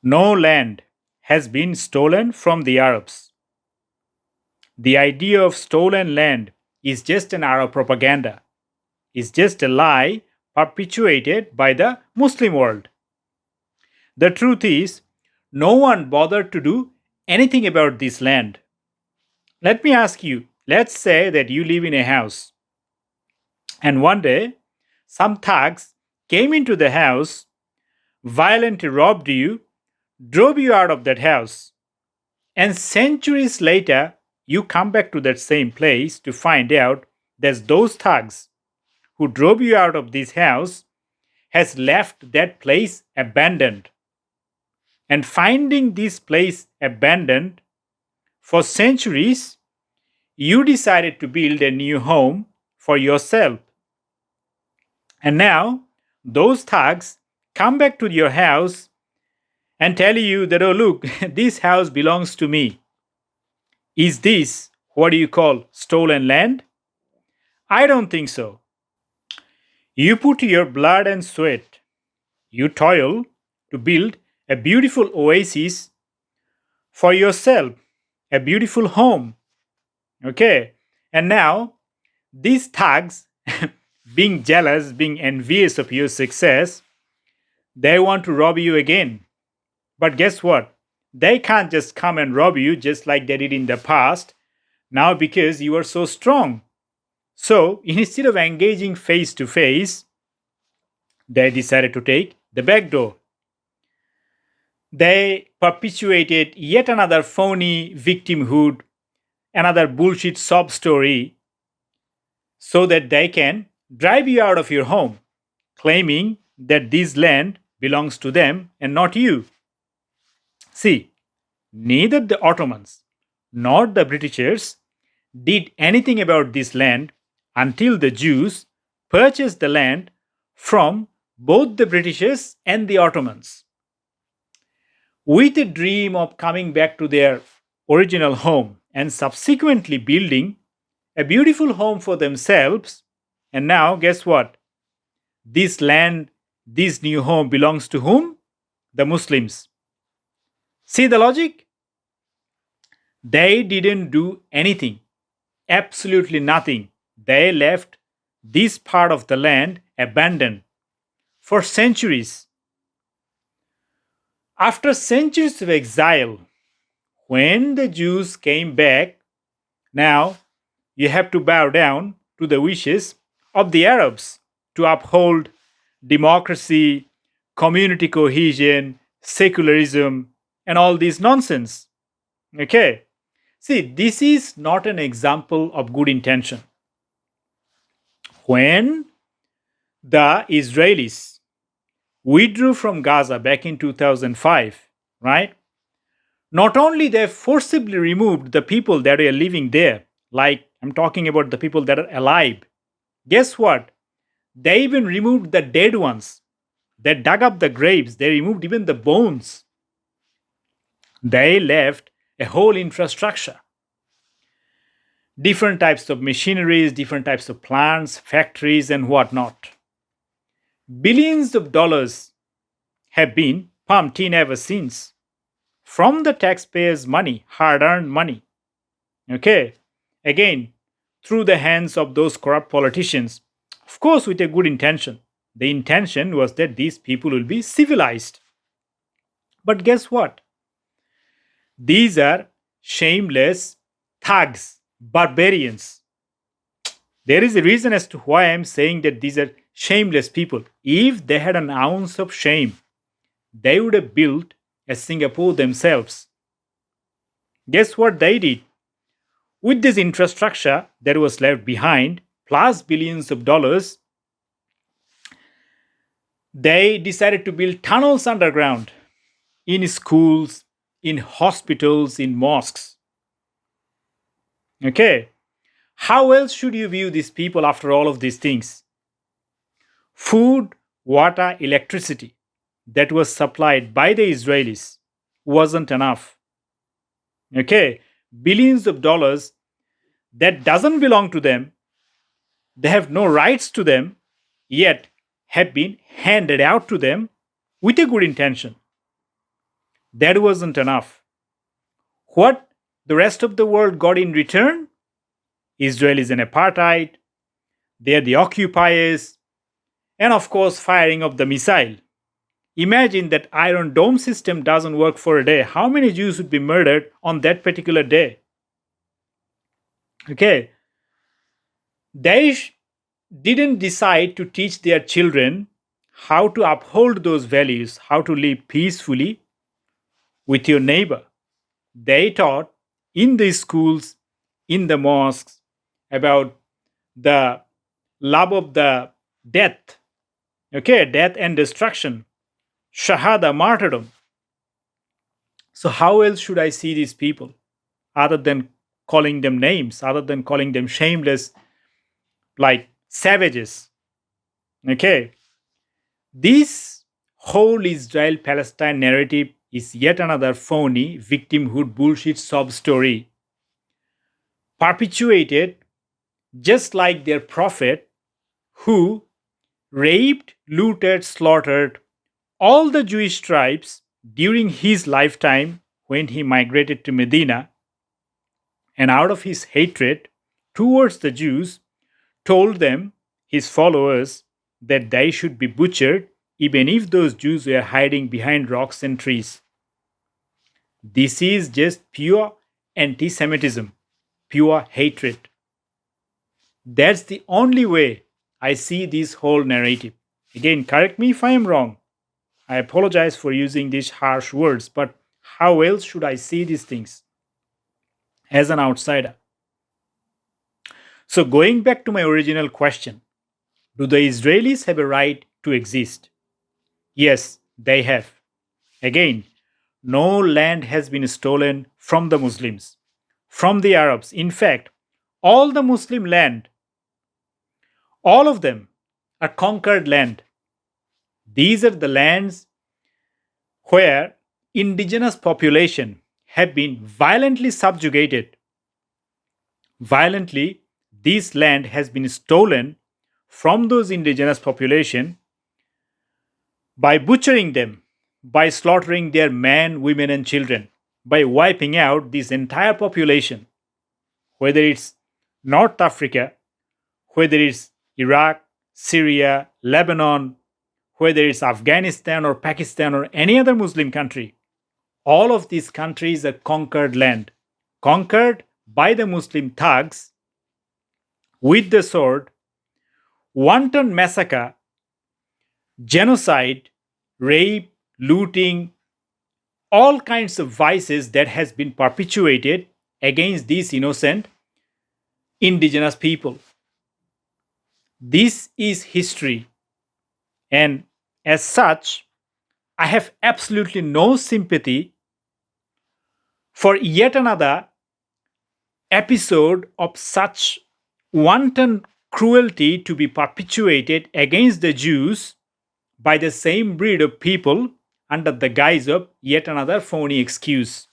No land has been stolen from the Arabs. The idea of stolen land is just an Arab propaganda, is just a lie perpetuated by the Muslim world. The truth is, no one bothered to do anything about this land. Let me ask you, let's say that you live in a house, and one day some thugs came into the house, violently robbed you, drove you out of that house, and centuries later you come back to that same place to find out that those thugs who drove you out of this house has left that place abandoned. And finding this place abandoned for centuries, you decided to build a new home for yourself. And now those thugs come back to your house and tell you that, oh, look, this house belongs to me. Is this what you call stolen land? I don't think so. You put your blood and sweat, you toil to build a beautiful oasis for yourself, a beautiful home. Okay? And now, these thugs, being jealous, being envious of your success, they want to rob you again. But guess what? They can't just come and rob you just like they did in the past, now because you are so strong. So, instead of engaging face to face, they decided to take the back door. They perpetuated yet another phony victimhood, another bullshit sob story, so that they can drive you out of your home, claiming that this land belongs to them and not you. See, neither the Ottomans nor the Britishers did anything about this land until the Jews purchased the land from both the Britishers and the Ottomans. With a dream of coming back to their original home and subsequently building a beautiful home for themselves. And now, guess what? This land, this new home belongs to whom? The Muslims. See the logic? They didn't do anything, absolutely nothing. They left this part of the land abandoned for centuries. After centuries of exile, when the Jews came back, now you have to bow down to the wishes of the Arabs to uphold democracy, community cohesion, secularism, and all this nonsense. Okay? See, this is not an example of good intention. When the Israelis withdrew from Gaza back in 2005, right? Not only they forcibly removed the people that were living there, like I'm talking about the people that are alive. Guess what? They even removed the dead ones. They dug up the graves. They removed even the bones. They left a whole infrastructure. Different types of machineries, different types of plants, factories, and whatnot. Billions of dollars have been pumped in ever since from the taxpayers' money, hard earned money. Okay? Again, through the hands of those corrupt politicians, of course, with a good intention. The intention was that these people will be civilized. But guess what? These are shameless thugs, barbarians. There is a reason as to why I am saying that these are shameless people. If they had an ounce of shame, they would have built a Singapore themselves. Guess what they did? With this infrastructure that was left behind, plus billions of dollars, they decided to build tunnels underground in schools, in hospitals, in mosques. Okay? How else should you view these people after all of these things? Food, water, electricity that was supplied by the Israelis wasn't enough. Okay? Billions of dollars that doesn't belong to them, they have no rights to them, yet have been handed out to them with a good intention. That wasn't enough. What the rest of the world got in return? Israel is an apartheid, they are the occupiers, and of course, firing of the missile. Imagine that Iron Dome system doesn't work for a day. How many Jews would be murdered on that particular day? Okay, Daesh didn't decide to teach their children how to uphold those values, how to live peacefully with your neighbor. They taught in the schools, in the mosques, about the love of the death, okay, death and destruction, shahada, martyrdom. So, how else should I see these people other than calling them names, other than calling them shameless, like savages? Okay, this whole Israel Palestine narrative is yet another phony victimhood bullshit sob story perpetuated just like their prophet who raped, looted, slaughtered all the Jewish tribes during his lifetime when he migrated to Medina, and out of his hatred towards the Jews, told them, his followers, that they should be butchered even if those Jews were hiding behind rocks and trees. This is just pure anti Semitism, pure hatred. That's the only way I see this whole narrative. Again, correct me if I am wrong. I apologize for using these harsh words, but how else should I see these things as an outsider? So, going back to my original question, do the Israelis have a right to exist? Yes, they have. Again, no land has been stolen from the Muslims, from the Arabs. In fact, all the Muslim land, all of them are conquered land. These are the lands where indigenous population have been violently subjugated. Violently, this land has been stolen from those indigenous population by butchering them, by slaughtering their men, women, and children, by wiping out this entire population, whether it's North Africa, whether it's Iraq, Syria, Lebanon, whether it's Afghanistan or Pakistan or any other Muslim country. All of these countries are conquered land, conquered by the Muslim thugs with the sword, wanton massacre, genocide, rape, looting, all kinds of vices that has been perpetuated against these innocent indigenous people. This is history, and as such, I have absolutely no sympathy for yet another episode of such wanton cruelty to be perpetuated against the Jews by the same breed of people under the guise of yet another phony excuse.